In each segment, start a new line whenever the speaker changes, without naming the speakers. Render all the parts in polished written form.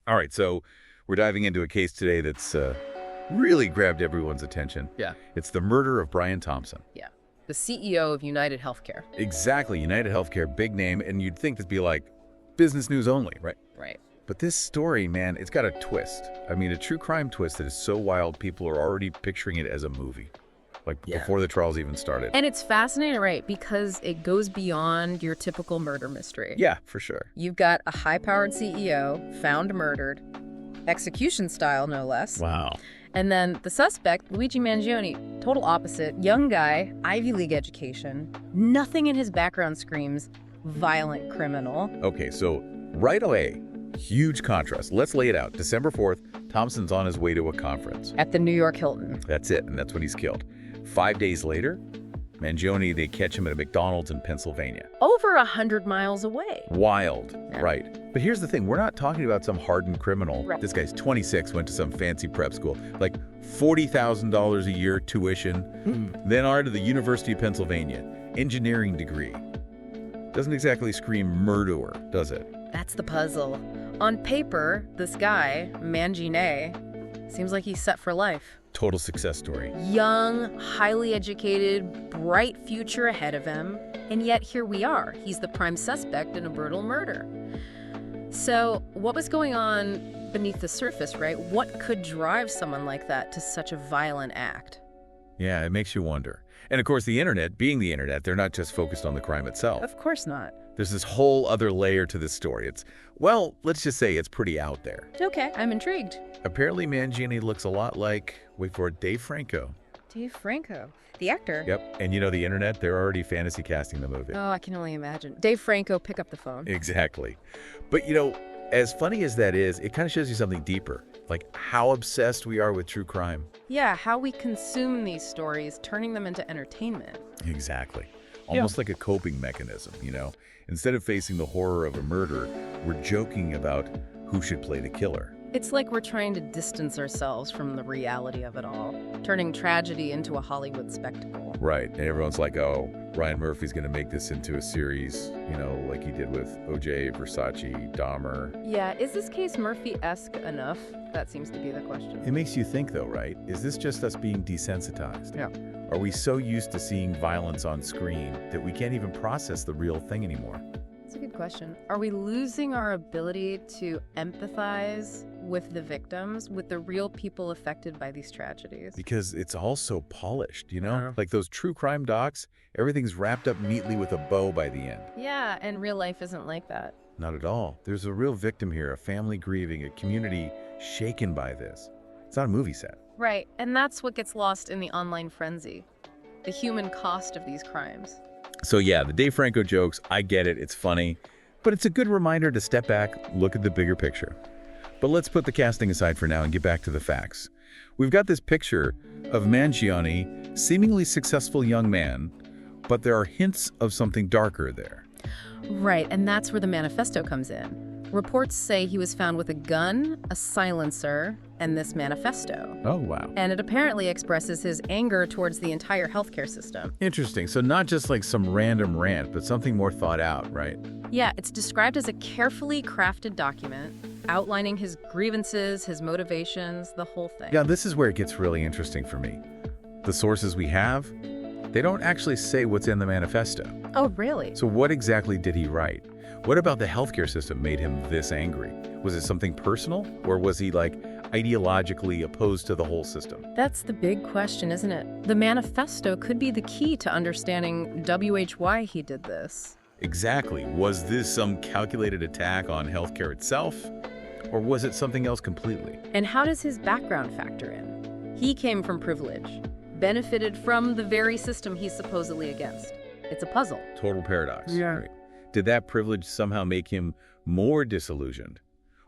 All right, so we're diving into a case today that's really grabbed everyone's attention.
Yeah.
It's the murder of Brian Thompson.
Yeah. The CEO of United Healthcare.
Exactly, United Healthcare, big name, and you'd think that'd be like business news only, right?
Right.
But this story, man, it's got a twist. I mean, a true crime twist that is so wild, people are already picturing it as a movie. Like before the trials even started.
And it's fascinating, right? Because it goes beyond your typical murder mystery.
Yeah, for sure.
You've got a high-powered CEO found murdered, execution style, no less.
Wow.
And then the suspect, Luigi Mangione, total opposite, young guy, Ivy League education. Nothing in his background screams violent criminal.
Okay, so right away, huge contrast. Let's lay it out. December 4th, Thompson's on his way to a conference.
At the New York Hilton.
That's it, and that's when he's killed. 5 days later, Mangione, they catch him at a McDonald's in Pennsylvania.
Over 100 miles away.
Wild,
Yeah.
right. But here's the thing. We're not talking about some hardened criminal.
Right.
This guy's 26, went to some fancy prep school. Like $40,000 a year tuition. Then on to the University of Pennsylvania. Engineering degree. Doesn't exactly scream murderer, does it?
That's the puzzle. On paper, this guy, Mangione, seems like he's set for life.
Total success story.
Young, highly educated, bright future ahead of him. And yet here we are. He's the prime suspect in a brutal murder. So what was going on beneath the surface, right? What could drive someone like that to such a violent act?
Yeah, it makes you wonder. And of course, the internet, being the internet, they're not just focused on the crime itself.
Of course not.
There's this whole other layer to this story. It's, well, let's just say it's pretty out there.
Okay, I'm intrigued.
Apparently, Mangione looks a lot like, wait for it, Dave Franco.
Dave Franco, the actor.
Yep. And you know, the internet, they're already fantasy casting the movie.
Oh, I can only imagine. Dave Franco, pick up the phone.
Exactly. But you know, as funny as that is, it kind of shows you something deeper, like how obsessed we are with true crime.
Yeah, how we consume these stories, turning them into entertainment.
Exactly. Almost like a coping mechanism, you know? Instead of facing the horror of a murder, we're joking about who should play the killer.
It's like we're trying to distance ourselves from the reality of it all, turning tragedy into a Hollywood spectacle.
Right. And everyone's like, oh, Ryan Murphy's going to make this into a series, you know, like he did with O.J., Versace, Dahmer.
Yeah, is this case Murphy-esque enough? That seems to be the question.
It makes you think, though, right? Is this just us being desensitized?
Yeah.
Are we so used to seeing violence on screen that we can't even process the real thing anymore?
That's a good question. Are we losing our ability to empathize with the victims, with the real people affected by these tragedies?
Because it's all so polished, you know? Like those true crime docs, everything's wrapped up neatly with a bow by the end.
Yeah, and real life isn't like that.
Not at all. There's a real victim here, a family grieving, a community shaken by this. It's not a movie set.
Right, and that's what gets lost in the online frenzy, the human cost of these crimes.
So yeah, the Dave Franco jokes, I get it, it's funny, but it's a good reminder to step back, look at the bigger picture. But let's put the casting aside for now and get back to the facts. We've got this picture of Mangione, seemingly successful young man, but there are hints of something darker there.
Right, and that's where the manifesto comes in. Reports say he was found with a gun, a silencer, and this manifesto.
Oh, wow.
And it apparently expresses his anger towards the entire healthcare system.
Interesting. So not just like some random rant, but something more thought out, right?
Yeah, it's described as a carefully crafted document, outlining his grievances, his motivations, the whole thing.
Yeah, this is where it gets really interesting for me. The sources we have, they don't actually say what's in the manifesto.
Oh, really?
So what exactly did he write? What about the healthcare system made him this angry? Was it something personal, or was he like ideologically opposed to the whole system?
That's the big question, isn't it? The manifesto could be the key to understanding why he did this.
Exactly. Was this some calculated attack on healthcare itself, or was it something else completely?
And how does his background factor in? He came from privilege, benefited from the very system he's supposedly against. It's a puzzle.
Total paradox.
Yeah.
Right. Did that privilege somehow make him more disillusioned?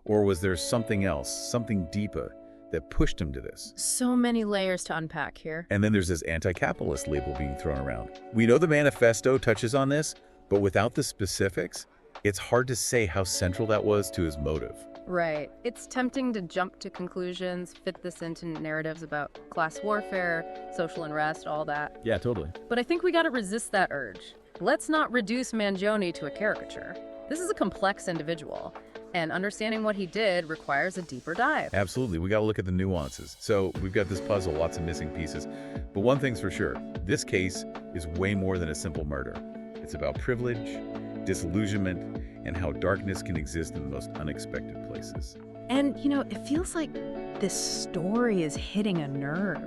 Or was there something else, something deeper, that pushed him to this?
So many layers to unpack here.
And then there's this anti-capitalist label being thrown around. We know the manifesto touches on this, but without the specifics, it's hard to say how central that was to his motive.
Right. It's tempting to jump to conclusions, fit this into narratives about class warfare, social unrest, all that.
Yeah, totally.
But I think we got to resist that urge. Let's not reduce Mangione to a caricature. This is a complex individual. And understanding what he did requires a deeper dive.
Absolutely. We got to look at the nuances. So we've got this puzzle, lots of missing pieces. But one thing's for sure, this case is way more than a simple murder. It's about privilege, disillusionment, and how darkness can exist in the most unexpected places.
And, it feels like this story is hitting a nerve,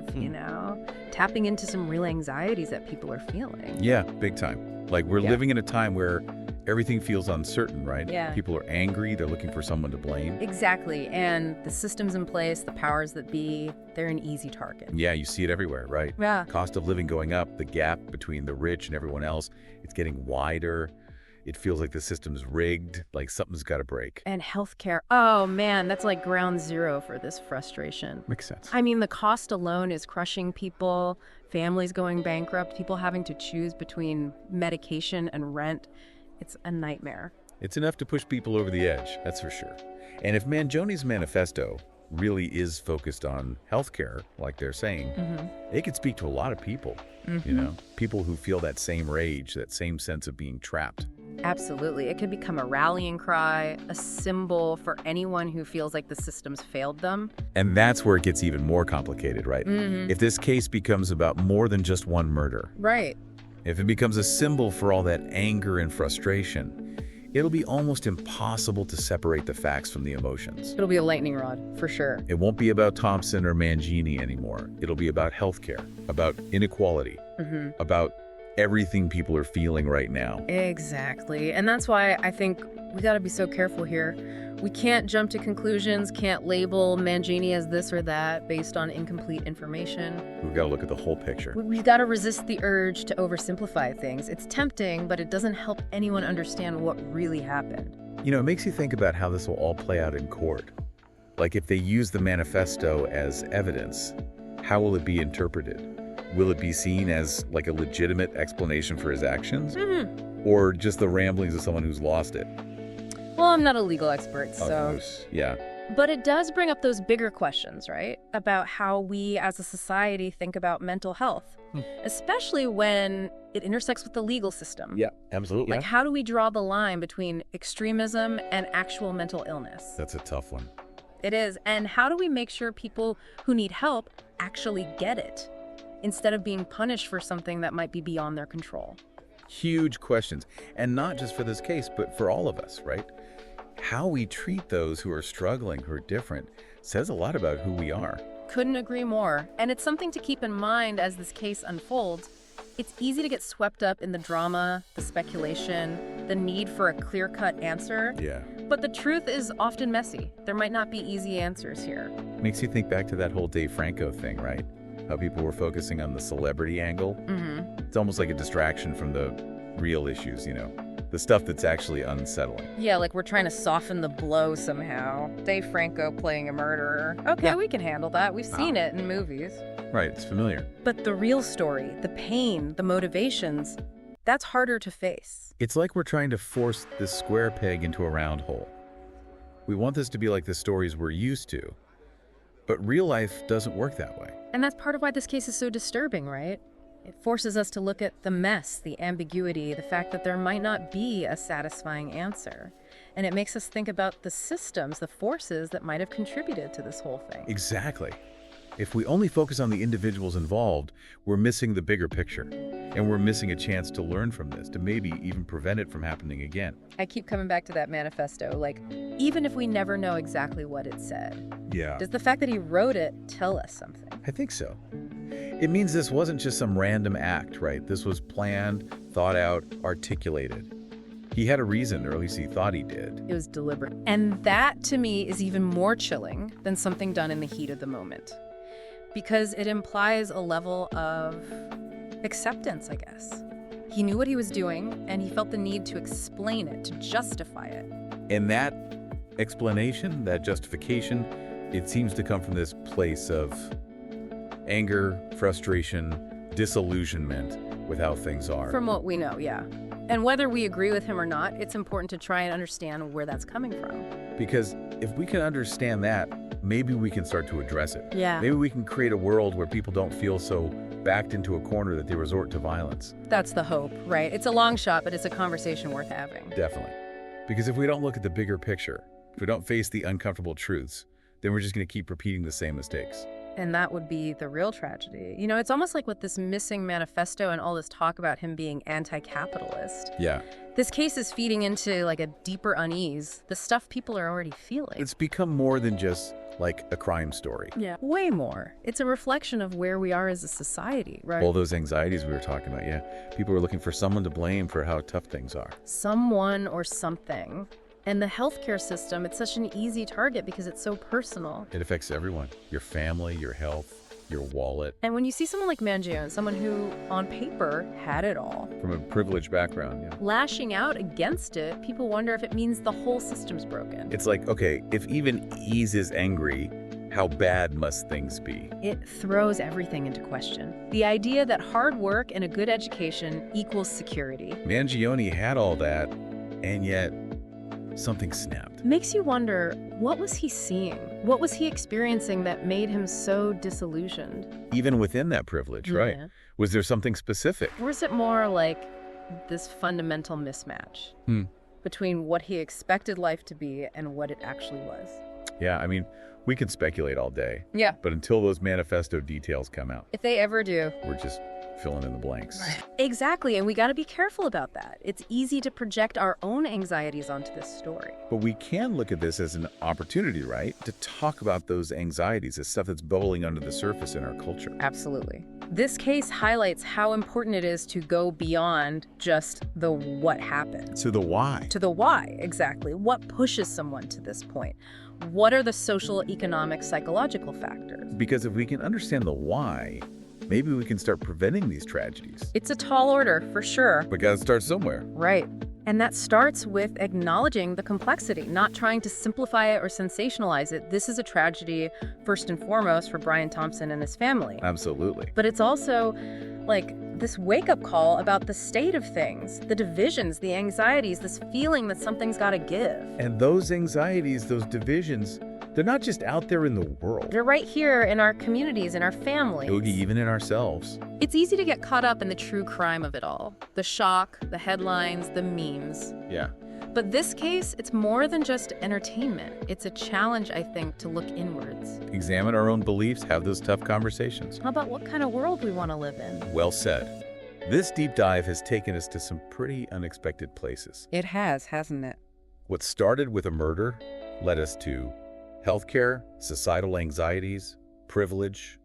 tapping into some real anxieties that people are feeling.
Yeah, big time. Like we're living in a time where everything feels uncertain, right?
Yeah.
People are angry. They're looking for someone to blame.
Exactly. And the systems in place, the powers that be, they're an easy target.
Yeah, you see it everywhere, right?
Yeah.
Cost of living going up, the gap between the rich and everyone else, it's getting wider. It feels like the system's rigged, like something's got to break.
And healthcare, oh man, that's like ground zero for this frustration.
Makes sense.
I mean, the cost alone is crushing people, families going bankrupt, people having to choose between medication and rent. It's a nightmare.
It's enough to push people over the edge, that's for sure. And if Mangione's manifesto really is focused on healthcare, like they're saying, it could speak to a lot of people, people who feel that same rage, that same sense of being trapped.
Absolutely. It could become a rallying cry, a symbol for anyone who feels like the system's failed them.
And that's where it gets even more complicated, right? If this case becomes about more than just one murder.
Right.
If it becomes a symbol for all that anger and frustration, it'll be almost impossible to separate the facts from the emotions.
It'll be a lightning rod, for sure.
It won't be about Thompson or Mangione anymore. It'll be about healthcare, about inequality, about everything people are feeling right now.
Exactly. And that's why I think we got to be so careful here. We can't jump to conclusions, can't label Mangione as this or that based on incomplete information.
We've got to look at the whole picture.
We've got to resist the urge to oversimplify things. It's tempting, but it doesn't help anyone understand what really happened.
It makes you think about how this will all play out in court. Like if they use the manifesto as evidence, how will it be interpreted? Will it be seen as like a legitimate explanation for his actions? Or just the ramblings of someone who's lost it?
Well, I'm not a legal expert, so...
Yeah.
But it does bring up those bigger questions, right? About how we as a society think about mental health, especially when it intersects with the legal system.
Yeah, absolutely.
Like, how do we draw the line between extremism and actual mental illness?
That's a tough one.
It is. And how do we make sure people who need help actually get it, instead of being punished for something that might be beyond their control?
Huge questions. And not just for this case, but for all of us, right? How we treat those who are struggling, who are different, says a lot about who we are.
Couldn't agree more. And it's something to keep in mind as this case unfolds. It's easy to get swept up in the drama, the speculation, the need for a clear-cut answer.
Yeah.
But the truth is often messy. There might not be easy answers here.
Makes you think back to that whole Dave Franco thing, right? How people were focusing on the celebrity angle. It's almost like a distraction from the real issues, the stuff that's actually unsettling.
Yeah, like we're trying to soften the blow somehow. Dave Franco playing a murderer. Okay, we can handle that. We've seen it in movies.
Right, it's familiar.
But the real story, the pain, the motivations, that's harder to face.
It's like we're trying to force this square peg into a round hole. We want this to be like the stories we're used to, but real life doesn't work that way.
And that's part of why this case is so disturbing, right? It forces us to look at the mess, the ambiguity, the fact that there might not be a satisfying answer. And it makes us think about the systems, the forces that might have contributed to this whole thing.
Exactly. If we only focus on the individuals involved, we're missing the bigger picture. And we're missing a chance to learn from this, to maybe even prevent it from happening again.
I keep coming back to that manifesto. Like, even if we never know exactly what it said, does the fact that he wrote it tell us something?
I think so. It means this wasn't just some random act, right? This was planned, thought out, articulated. He had a reason, or at least he thought he did.
It was deliberate. And that, to me, is even more chilling than something done in the heat of the moment. Because it implies a level of acceptance, I guess. He knew what he was doing, and he felt the need to explain it, to justify it.
And that explanation, that justification, it seems to come from this place of anger, frustration, disillusionment with how things are.
From what we know, yeah. And whether we agree with him or not, it's important to try and understand where that's coming from.
Because if we can understand that, maybe we can start to address it.
Yeah.
Maybe we can create a world where people don't feel so backed into a corner that they resort to violence.
That's the hope, right? It's a long shot, but it's a conversation worth having.
Definitely. Because if we don't look at the bigger picture, If we don't face the uncomfortable truths, then we're just going to keep repeating the same mistakes.
And that would be the real tragedy. You know, it's almost like with this missing manifesto and all this talk about him being anti-capitalist.
Yeah.
This case is feeding into like a deeper unease, the stuff people are already feeling.
It's become more than just like a crime story.
Yeah, way more. It's a reflection of where we are as a society, right?
All those anxieties we were talking about, yeah. People are looking for someone to blame for how tough things are.
Someone or something. And the healthcare system, it's such an easy target because it's so personal.
It affects everyone. Your family, your health, your wallet.
And when you see someone like Mangione, someone who, on paper, had it all,
From a privileged background, yeah.
lashing out against it, people wonder if it means the whole system's broken.
It's like, okay, if even Ease is angry, how bad must things be?
It throws everything into question. The idea that hard work and a good education equals security
Mangione had all that, and yet something snapped.
makes you wonder, what was he seeing? What was he experiencing that made him so disillusioned?
Even within that privilege, right?
Yeah.
Was there something specific?
Or is it more like this fundamental mismatch between what he expected life to be and what it actually was?
Yeah, I mean, we can speculate all day,
Yeah.
but until those manifesto details come out,
If they ever do.
we're just filling in the blanks.
Exactly, and we got to be careful about that. It's easy to project our own anxieties onto this story.
But we can look at this as an opportunity, right? To talk about those anxieties as stuff that's bubbling under the surface in our culture.
Absolutely. This case highlights how important it is to go beyond just the what happened.
So the why?
To the why, exactly. What pushes someone to this point? What are the social, economic, psychological factors?
Because if we can understand the why, maybe we can start preventing these tragedies.
It's a tall order, for sure.
But gotta start somewhere.
Right. And that starts with acknowledging the complexity, not trying to simplify it or sensationalize it. This is a tragedy, first and foremost, for Brian Thompson and his family.
Absolutely.
But it's also like this wake-up call about the state of things, the divisions, the anxieties, this feeling that something's got to give.
And those anxieties, those divisions, they're not just out there in the world.
They're right here in our communities, in our families.
Oogie, even in ourselves.
It's easy to get caught up in the true crime of it all. The shock, the headlines, the memes.
Yeah.
But this case, it's more than just entertainment. It's a challenge, I think, to look inwards.
Examine our own beliefs, have those tough conversations.
How about what kind of world we want to live in?
Well said. This deep dive has taken us to some pretty unexpected places.
It has, hasn't it?
What started with a murder led us to healthcare, societal anxieties, privilege,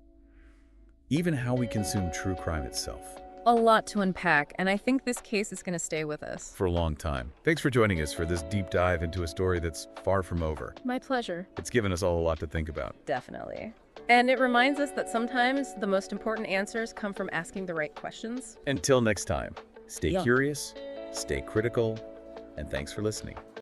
even how we consume true crime itself.
A lot to unpack, and I think this case is going to stay with us.
For a long time. Thanks for joining us for this deep dive into a story that's far from over.
My pleasure.
It's given us all a lot to think about.
Definitely. And it reminds us that sometimes the most important answers come from asking the right questions.
Until next time, stay
Yeah.
curious, stay critical, and thanks for listening.